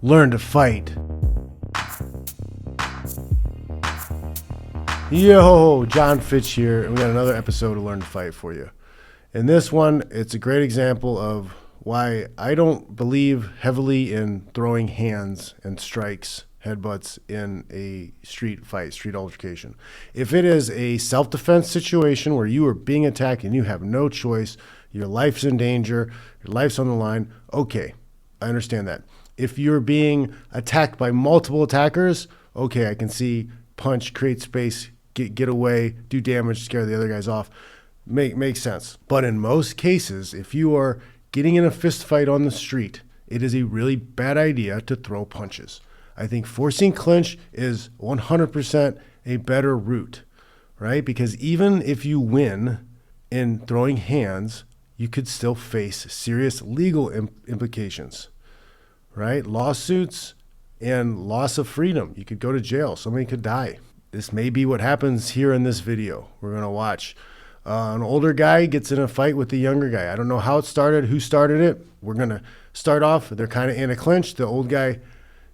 learn to fight. Yo, John Fitch here, and we got another episode of Learn to Fight for you. In this one, it's a great example of why I don't believe heavily in throwing hands and strikes, headbutts in a street fight, street altercation. If it is a self-defense situation where you are being attacked and you have no choice, your life's in danger, your life's on the line, okay, I understand that. If you're being attacked by multiple attackers, okay, I can see punch, create space, get away, do damage, scare the other guys off. Makes sense. But in most cases, if you are getting in a fist fight on the street, it is a really bad idea to throw punches. I think forcing clinch is 100% a better route, right? Because even if you win in throwing hands, you could still face serious legal implications, right? Lawsuits and loss of freedom. You could go to jail. Somebody could die. This may be what happens here in this video we're going to watch. An older guy gets in a fight with the younger guy. I don't know how it started, who started it. We're going to start off. They're kind of in a clinch. The old guy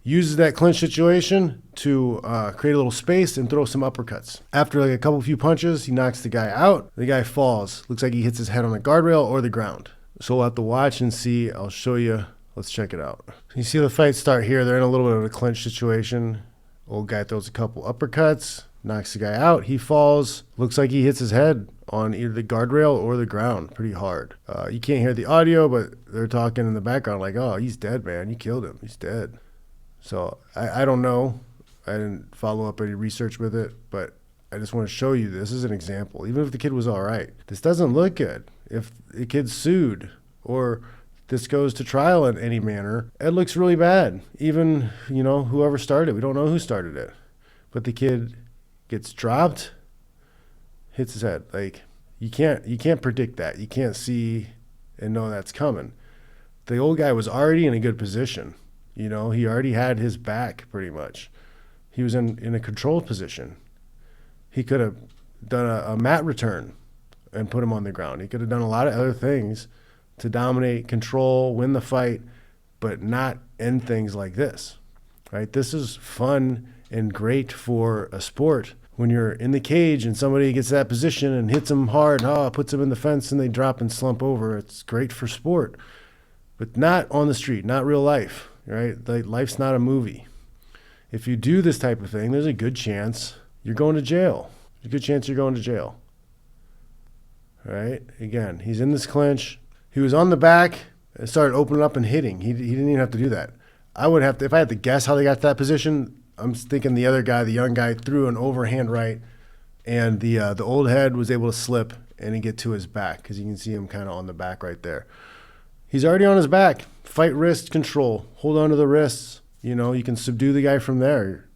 uses that clinch situation to create a little space and throw some uppercuts. After like a few punches, he knocks the guy out. The guy falls. Looks like he hits his head on a guardrail or the ground. So we'll have to watch and see. I'll show you. Let's check it out. You see the fight start here. They're in a little bit of a clinch situation. Old guy throws a couple uppercuts, knocks the guy out. He falls. Looks like he hits his head on either the guardrail or the ground pretty hard. You can't hear the audio, but they're talking in the background like, oh, he's dead, man. You killed him. He's dead. So I don't know. I didn't follow up any research with it, but I just want to show you this is an example. Even if the kid was all right, this doesn't look good. If the kid's sued or this goes to trial in any manner, it looks really bad. Even, whoever started it, we don't know who started it. But the kid gets dropped, hits his head. Like, you can't predict that. You can't see and know that's coming. The old guy was already in a good position. He already had his back pretty much. He was in a controlled position. He could have done a mat return and put him on the ground. He could have done a lot of other things to dominate, control, win the fight, but not end things like this, right? This is fun and great for a sport. When you're in the cage and somebody gets that position and hits them hard, puts them in the fence and they drop and slump over, it's great for sport, but not on the street, not real life, right? Like, life's not a movie. If you do this type of thing, there's a good chance you're going to jail. There's a good chance you're going to jail, right? Again, he's in this clinch. He was on the back and started opening up and hitting. He didn't even have to do that. I would have to, if I had to guess how they got to that position, I'm thinking the other guy, the young guy, threw an overhand right, and the old head was able to slip and get to his back because you can see him kind of on the back right there. He's already on his back. Fight wrist control. Hold on to the wrists. You can subdue the guy from there.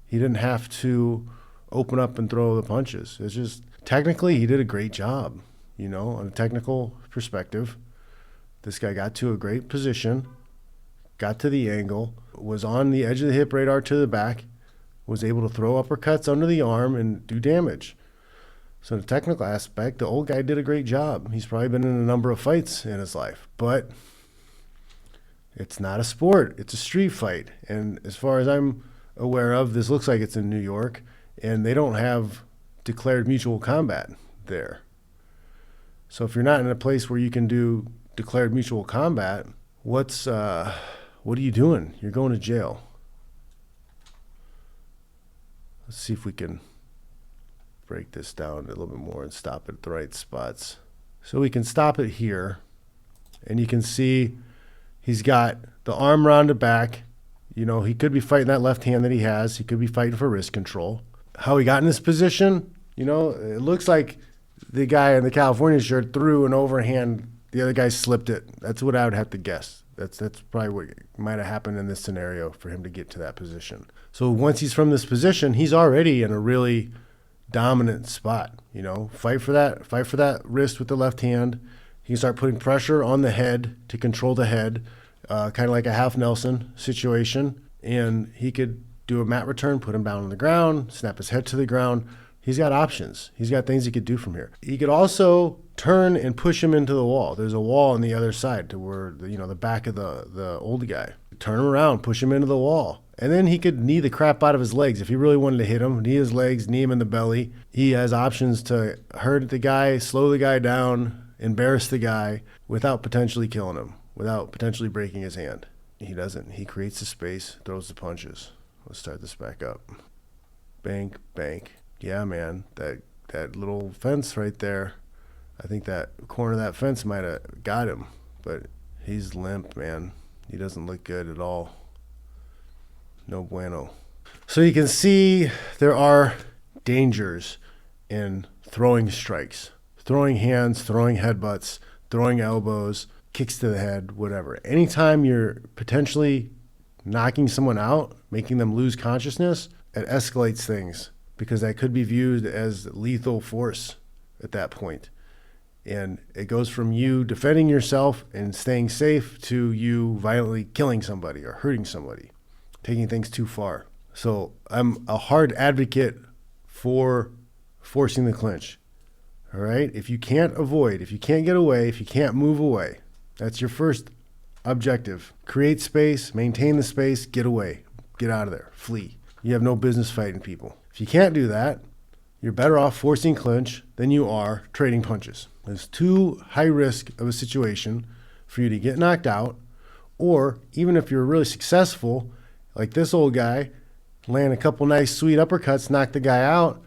He didn't have to open up and throw the punches. It's just, technically, he did a great job, on a technical perspective. This guy got to a great position, got to the angle, was on the edge of the hip radar to the back, was able to throw uppercuts under the arm and do damage. So in the technical aspect, the old guy did a great job. He's probably been in a number of fights in his life, but it's not a sport. It's a street fight. And as far as I'm aware of, this looks like it's in New York, and they don't have declared mutual combat there. So if you're not in a place where you can do declared mutual combat, what are you doing? You're going to jail. Let's see if we can break this down a little bit more and stop it at the right spots. So we can stop it here, and you can see he's got the arm around the back. He could be fighting that left hand that he has. He could be fighting for wrist control. How he got in this position, it looks like the guy in the California shirt threw an overhand. The other guy slipped it. That's what I would have to guess. That's probably what might have happened in this scenario for him to get to that position. So once he's from this position, he's already in a really dominant spot. Fight for that wrist with the left hand. He can start putting pressure on the head to control the head, kind of like a half Nelson situation. And he could do a mat return, put him down on the ground, snap his head to the ground. He's got options. He's got things he could do from here. He could also turn and push him into the wall. There's a wall on the other side to where the back of the old guy. turn him around, push him into the wall. And then he could knee the crap out of his legs. If he really wanted to hit him, knee his legs, knee him in the belly. He has options to hurt the guy, slow the guy down, embarrass the guy without potentially killing him, without potentially breaking his hand. He doesn't. He creates the space, throws the punches. Let's start this back up. Bank, bank. Yeah, man, that little fence right there, I think that corner of that fence might have got him, but he's limp, man. He doesn't look good at all. No bueno. So you can see there are dangers in throwing strikes, throwing hands, throwing headbutts, throwing elbows, kicks to the head, whatever. Anytime you're potentially knocking someone out, making them lose consciousness, it escalates things because that could be viewed as lethal force at that point. And it goes from you defending yourself and staying safe to you violently killing somebody or hurting somebody, taking things too far. So I'm a hard advocate for forcing the clinch. All right? If you can't avoid, if you can't get away, if you can't move away, that's your first objective. Create space, maintain the space, get away, get out of there, flee. You have no business fighting people. If you can't do that, you're better off forcing clinch than you are trading punches. It's too high risk of a situation for you to get knocked out, or even if you're really successful, like this old guy, land a couple nice sweet uppercuts, knock the guy out,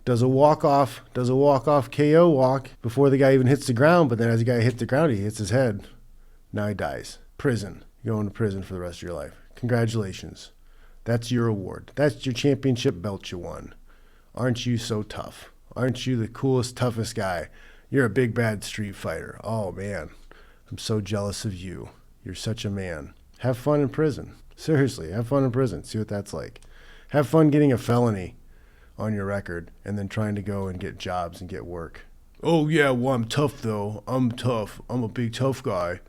does a walk-off KO walk before the guy even hits the ground, but then as the guy hits the ground, he hits his head. Now he dies. Prison. You're going to prison for the rest of your life. Congratulations. That's your award. That's your championship belt you won. Aren't you so tough? Aren't you the coolest, toughest guy? You're a big, bad street fighter. Oh, man. I'm so jealous of you. You're such a man. Have fun in prison. Seriously, have fun in prison. See what that's like. Have fun getting a felony on your record and then trying to go and get jobs and get work. Oh, yeah, well, I'm tough, though. I'm tough. I'm a big, tough guy.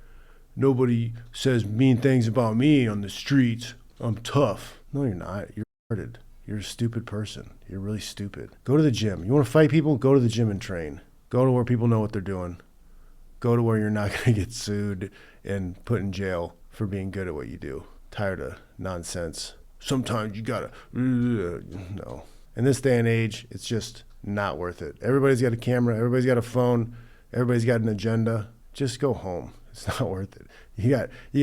Nobody says mean things about me on the streets. I'm tough. No, you're not. You're retarded. You're a stupid person. You're really stupid. Go to the gym. You want to fight people? Go to the gym and train. Go to where people know what they're doing. Go to where you're not going to get sued and put in jail for being good at what you do. Tired of nonsense. Sometimes you gotta, no. In this day and age, it's just not worth it. Everybody's got a camera. Everybody's got a phone. Everybody's got an agenda. Just go home. It's not worth it. You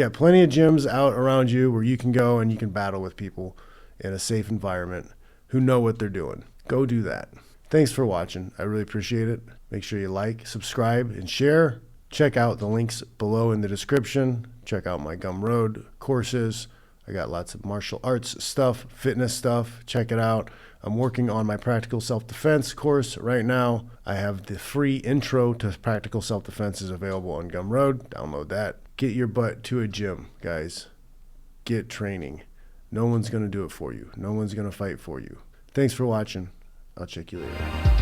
got plenty of gyms out around you where you can go and you can battle with people in a safe environment who know what they're doing. Go do that. Thanks for watching. I really appreciate it. Make sure you like, subscribe, and share. Check out the links below in the description. Check out my Gumroad courses. I got lots of martial arts stuff, fitness stuff. Check it out. I'm working on my practical self-defense course right now. I have the free intro to practical self-defense is available on Gumroad. Download that. Get your butt to a gym, guys. Get training. No one's going to do it for you. No one's going to fight for you. Thanks for watching. I'll check you later.